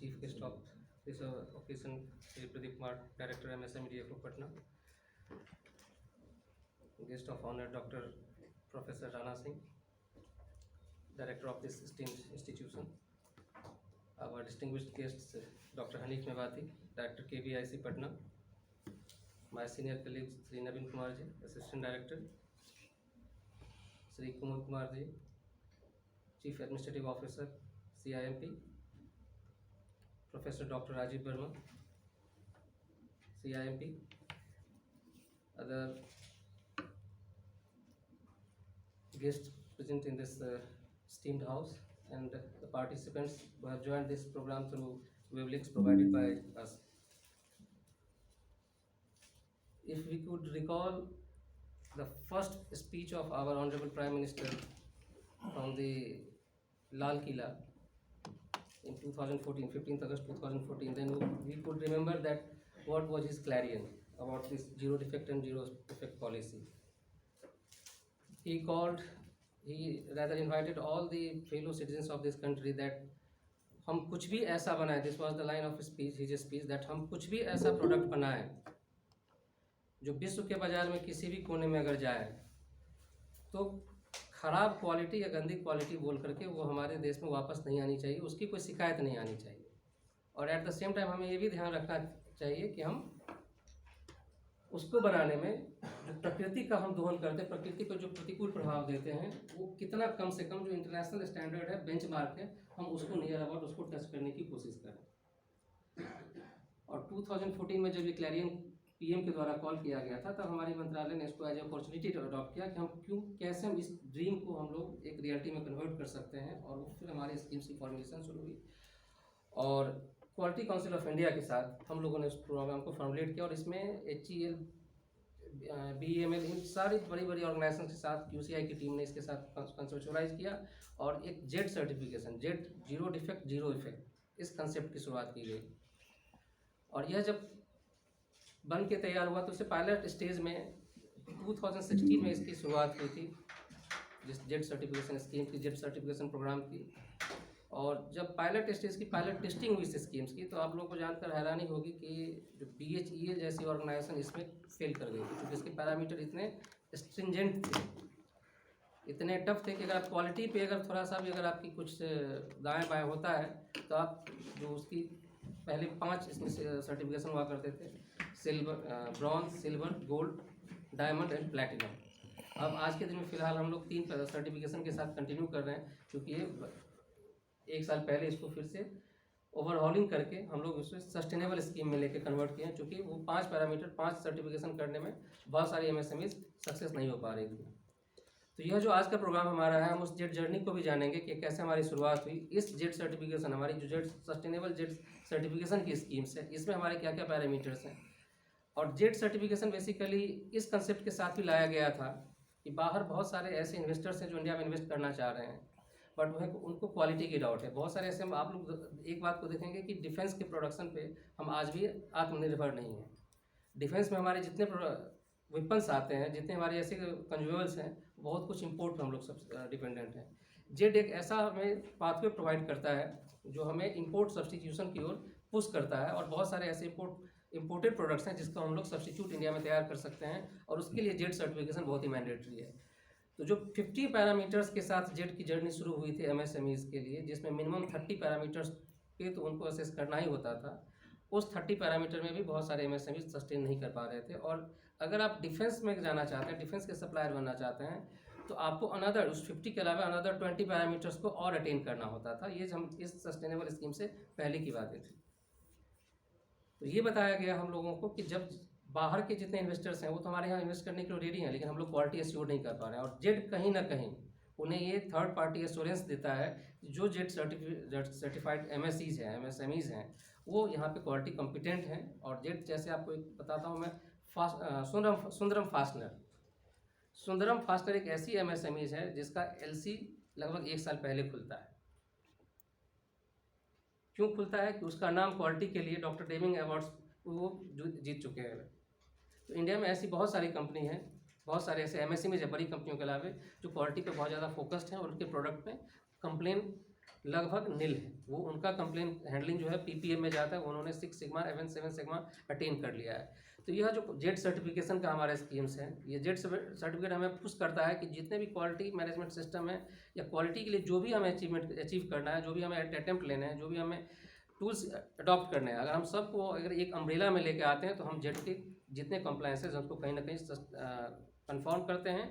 chief guest of this occasion, Shri Pradeep Kumar, Director MSME for Patna. Guest of honor, Dr. Professor Rana Singh, Director of this esteemed institution. Our distinguished guests, Dr. Hanif Mewati, Director KVIC Patna. My senior colleagues, Shri Naveen Kumar ji, Assistant Director. Shri Kumar Kumar ji, Chief Administrative Officer, CIMP. Professor Dr. Rajiv Verma, CIMP. Other guests present in this esteemed house and the participants who have joined this program through web links provided by us. If we could recall the first speech of our Honorable Prime Minister from the Lal Killa in 2014, 15th August 2014, then we could remember that what was his clarion about this zero defect and zero defect policy. He rather invited all the fellow citizens of this country that हम कुछ भी ऐसा बनाए, this was the line of his speech, that हम कुछ भी ऐसा product बनाएं जो विश्व के बाजार में किसी भी कोने में अगर जाए तो ख़राब क्वालिटी या गंदी क्वालिटी बोल करके वो हमारे देश में वापस नहीं आनी चाहिए, उसकी कोई शिकायत नहीं आनी चाहिए। और एट द सेम टाइम हमें ये भी ध्यान रखना चाहिए कि हम उसको बनाने में जो प्रकृति का हम दोहन करते हैं, प्रकृति को जो प्रतिकूल प्रभाव देते हैं, वो कितना कम से कम जो इंटरनेशनल स्टैंडर्ड है, बेंचमार्क है, हम उसको नियर अबाउट उसको टच करने की कोशिश करें। और 2014 में जब ये क्लैरियन पीएम के द्वारा कॉल किया गया था, तब हमारी मंत्रालय ने इसको एज ए अपॉर्चुनिटी अडॉप्ट किया कि हम कैसे हम इस ड्रीम को हम लोग एक रियलिटी में कन्वर्ट कर सकते हैं। और वो फिर हमारी स्कीम्स की फॉर्मुलेशन शुरू हुई और क्वालिटी काउंसिल ऑफ इंडिया के साथ हम लोगों ने उस प्रोग्राम को फॉर्मुलेट किया और इसमें HEL, BEML, इन सारी बड़ी बड़ी ऑर्गेनाइजेशन के साथ QCI की टीम ने इसके साथ कंसेप्चुअलाइज किया और एक Z certification, Z zero defect zero effect, इस कंसेप्ट की शुरुआत की गई। और यह जब बन के तैयार हुआ तो उससे पायलट स्टेज में 2016 में इसकी शुरुआत हुई थी, जिस जेड सर्टिफिकेशन स्कीम की, जेड सर्टिफिकेशन प्रोग्राम की। और जब पायलट स्टेज की पायलट टेस्टिंग हुई इस स्कीम्स की, तो आप लोगों को जानकर हैरानी होगी कि जो BHEL जैसी ऑर्गेनाइजेशन इसमें फेल कर गई थी, क्योंकि इसके पैरामीटर इतने स्ट्रिंजेंट थे, इतने टफ थे कि अगर आप क्वालिटी पे अगर थोड़ा सा भी अगर आपकी कुछ दाएँ बाएँ होता है तो आप जो उसकी पहले 5 इसमें सर्टिफिकेशन हुआ करते थे, silver, bronze, silver, gold, diamond and platinum. अब आज के दिन में फ़िलहाल हम लोग 3 सर्टिफिकेशन के साथ कंटिन्यू कर रहे हैं, क्योंकि ये 1 साल पहले इसको फिर से ओवरहॉलिंग करके हम लोग उसको सस्टेनेबल स्कीम में लेके कन्वर्ट किए हैं, क्योंकि वो 5 पैरामीटर 5 सर्टिफिकेशन करने में बहुत सारी MSMEs सक्सेस नहीं हो पा रही थी। तो यह जो आज का प्रोग्राम हमारा है, हम उस जेड जर्नी को भी जानेंगे कि कैसे हमारी शुरुआत हुई। इस जेड सर्टिफिकेशन, हमारी जो जेड सस्टेनेबल जेड सर्टिफिकेशन की स्कीम्स है, इसमें हमारे क्या क्या पैरामीटर्स हैं। और जेड सर्टिफिकेशन बेसिकली इस कंसेप्ट के साथ ही लाया गया था कि बाहर बहुत सारे ऐसे इन्वेस्टर्स हैं जो इंडिया में इन्वेस्ट करना चाह रहे हैं, बट वह उनको क्वालिटी की डाउट है। बहुत सारे ऐसे आप लोग एक बात को देखेंगे कि डिफेंस के प्रोडक्शन पे हम आज भी आत्मनिर्भर नहीं हैं। डिफेंस में हमारे जितने वेपन्स आते हैं, जितने हमारे ऐसे कंज्यूमेबल्स हैं, बहुत कुछ इंपोर्ट पर हम लोग सब डिपेंडेंट हैं। जेड एक ऐसा हमें पाथवे प्रोवाइड करता है जो हमें इंपोर्ट सब्सटीट्यूशन की ओर पुश करता है, और बहुत सारे ऐसे इंपोर्टेड प्रोडक्ट्स हैं जिसको हम लोग सब्सटीट्यूट इंडिया में तैयार कर सकते हैं, और उसके लिए जेड सर्टिफिकेशन बहुत ही मैंडेटरी है। तो जो 50 पैरामीटर्स के साथ जेड की जर्नी शुरू हुई थी MSMEs के लिए, जिसमें मिनिमम 30 पैरामीटर्स पे तो उनको असेस करना ही होता था, उस 30 पैरामीटर में भी बहुत सारे MSMEs सस्टेन नहीं कर पा रहे थे। और अगर आप डिफेंस में जाना चाहते हैं, डिफेंस के सप्लायर बनना चाहते हैं, तो आपको अनदर उस 50 के अलावा अनदर 20 पैरामीटर्स को और अटेन करना होता था। ये हम इस सस्टेनेबल स्कीम से पहले की बातें थी। तो ये बताया गया हम लोगों को कि जब बाहर के जितने इन्वेस्टर्स हैं वो तो हमारे यहाँ इन्वेस्ट करने के लिए रेडी हैं, लेकिन हम लोग क्वालिटी एश्योर नहीं कर पा रहे हैं। और जेड कहीं ना कहीं उन्हें ये थर्ड पार्टी एश्योरेंस देता है कि जो जेड सर्टिफाइड MSMEs हैं वो यहाँ पे क्वालिटी कॉम्पिटेंट हैं। और जेड जैसे आपको एक बताता हूँ मैं, सुंदरम फास्टनर एक ऐसी MSMEs है जिसका LC लगभग 1 साल पहले खुलता है। क्यों खुलता है? कि उसका नाम क्वालिटी के लिए डॉक्टर डेमिंग अवार्ड्स वो जीत चुके हैं। तो इंडिया में ऐसी बहुत सारी कंपनी हैं, बहुत सारे ऐसे MSMEs है बड़ी कंपनियों के अलावा जो क्वालिटी पे बहुत ज़्यादा फोकस्ड हैं और उनके प्रोडक्ट में कंप्लेन लगभग नील है। वो उनका कंप्लेन हैंडलिंग जो है पीपीएम में जाता है, उन्होंने 6 सिग्मा एवन 7 सिग्मा अटेन कर लिया है। तो यह जो जेड सर्टिफिकेशन का हमारे स्कीम्स हैं, ये जेड सर्टिफिकेट हमें पुश करता है कि जितने भी क्वालिटी मैनेजमेंट सिस्टम है या क्वालिटी के लिए जो भी हमें अचीव करना है, जो भी हमें अटेम्प्ट लेने हैं, जो भी हमें टूल्स अडॉप्ट करने हैं, अगर हम सबको अगर एक अम्ब्रेला में लेके आते हैं तो हम जेड के जितने कंप्लायंसेज उसको कहीं ना कहीं कन्फर्म करते हैं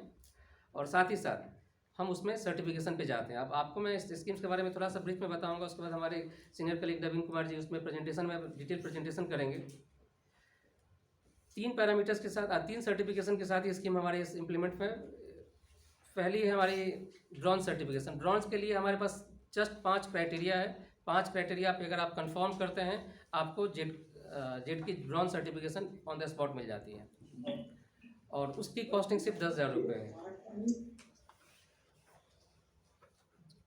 और साथ ही साथ हम उसमें सर्टिफिकेशन पे जाते हैं। अब आपको मैं इस स्कीम्स के बारे में थोड़ा सा ब्रीफ में बताऊंगा, उसके बाद हमारे सीनियर कलीग नवीन कुमार जी उसमें प्रेजेंटेशन में डिटेल प्रेजेंटेशन करेंगे। 3 पैरामीटर्स के साथ 3 सर्टिफिकेशन के साथ ये स्कीम हमारे इस इम्प्लीमेंट में। पहली है हमारी ड्रोन सर्टिफिकेशन। ड्रोन्स के लिए हमारे पास जस्ट 5 क्राइटेरिया है। 5 क्राइटेरिया पे अगर आप कंफर्म करते हैं आपको जेड की drone certification on the spot मिल जाती है और उसकी कॉस्टिंग सिर्फ 10,000 रुपये है।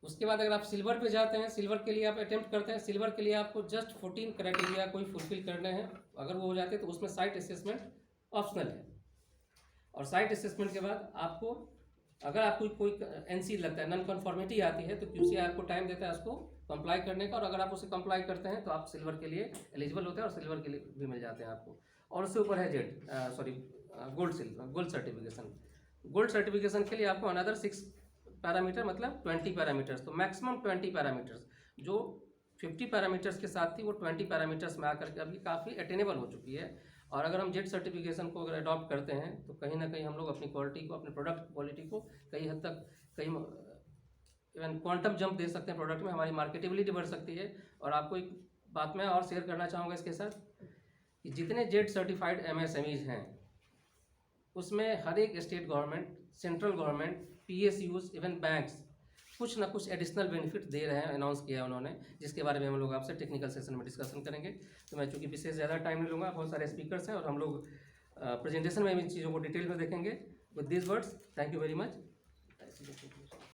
उसके बाद अगर आप सिल्वर पे जाते हैं, सिल्वर के लिए आप अटेम्प्ट करते हैं, सिल्वर के लिए आपको जस्ट 14 क्राइटेरिया कोई फुलफिल करने हैं। अगर वो हो जाते हैं तो उसमें साइट असेसमेंट ऑप्शनल है और साइट असेसमेंट के बाद आपको अगर आपको कोई एनसी लगता है, नॉन कन्फॉर्मिटी आती है, तो क्यूसी आपको टाइम देता है उसको कंप्लाई करने का और अगर आप उसे कंप्लाई करते हैं तो आप सिल्वर के लिए एलिजिबल होते हैं और सिल्वर के लिए भी मिल जाते हैं आपको। और उससे ऊपर है गोल्ड सर्टिफिकेशन। गोल्ड सर्टिफिकेशन के लिए आपको अनदर 6 पैरामीटर मतलब 20 पैरामीटर्स, तो मैक्सिमम 20 पैरामीटर्स जो 50 पैरामीटर्स के साथ थी वो 20 पैरामीटर्स में आकर के अभी काफ़ी अटेनेबल हो चुकी है। और अगर हम जेड सर्टिफिकेशन को अगर अडॉप्ट करते हैं तो कहीं ना कहीं हम लोग अपनी क्वालिटी को, अपने प्रोडक्ट क्वालिटी को कई हद तक इवन क्वांटम जंप दे सकते हैं प्रोडक्ट में, हमारी मार्केटेबिलिटी बढ़ सकती है। और आपको एक बात मैं और शेयर करना चाहूँगा इसके साथ कि जितने जेड सर्टिफाइड एमएसएमईज हैं उसमें हर एक state government, central government, PSUs, even banks कुछ ना कुछ एडिशनल बेनिफिट दे रहे हैं, अनाउंस किया है उन्होंने, जिसके बारे में हम लोग आपसे टेक्निकल सेशन में डिस्कशन करेंगे। तो मैं चूँकि विशेष ज़्यादा टाइम नहीं लूँगा, बहुत सारे स्पीकर्स हैं और हम लोग प्रेजेंटेशन में इन चीज़ों को डिटेल में देखेंगे। With this words, thank you very much.